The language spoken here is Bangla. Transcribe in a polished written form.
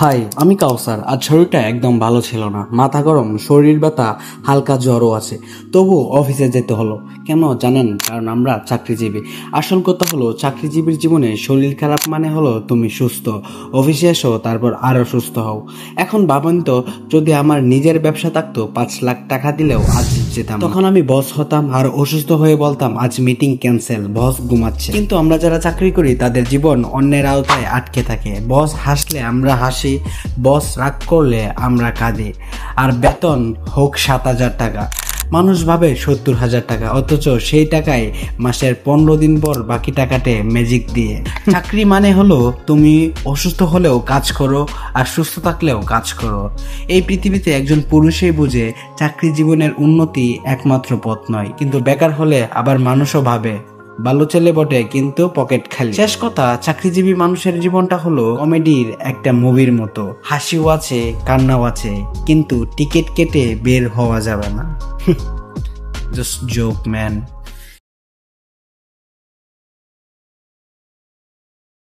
হাই, আমি কাউসার। আজ শরীরটা একদম ভালো ছিল না, মাথা গরম, শরীর ব্যথা, হালকা জ্বরও আছে। তবু অফিসে যেতে হলো। কেন জানেন? কারণ আমরা চাকরিজীবী। আসল কথা হলো, চাকরিজীবীর জীবনে শরীর খারাপ মানে হলো তুমি সুস্থ। অফিসে এসো, তারপর আরো সুস্থ হও। এখন ভাবেন তো, যদি আমার নিজের ব্যবসা থাকতো, 5 লাখ টাকা দিলেও আজ যেতাম। তখন আমি বস হতাম আর অসুস্থ হয়ে বলতাম আজ মিটিং ক্যান্সেল, বস ঘুমাচ্ছে। কিন্তু আমরা যারা চাকরি করি তাদের জীবন অন্যের আওতায় আটকে থাকে। বস হাসলে আমরা হাসি, বস রাগ করলে আমরা কাঁদি। আর বেতন হোক 7,000 টাকা, মানুষ ভাবে 70,000 টাকা, অথচ সেই টাকায় মাসের 15 দিন পর বাকি টাকাতে ম্যাজিক দিয়ে। চাকরি মানে হলো তুমি অসুস্থ হলেও কাজ করো আর সুস্থ থাকলেও কাজ করো। এই পৃথিবীতে একজন পুরুষই বুঝে চাকরি জীবনের উন্নতি একমাত্র পথ নয়, কিন্তু বেকার হলে আবার মানুষও ভাবে ভালো ছেলে বটে কিন্তু পকেট খালি। শেষ কথা, চাকরিজীবী মানুষের জীবনটা হলো কমেডির একটা মুভির মতো। হাসিও আছে, কান্নাও আছে, কিন্তু টিকিট কেটে বের হওয়া যাবে না। Just joke man.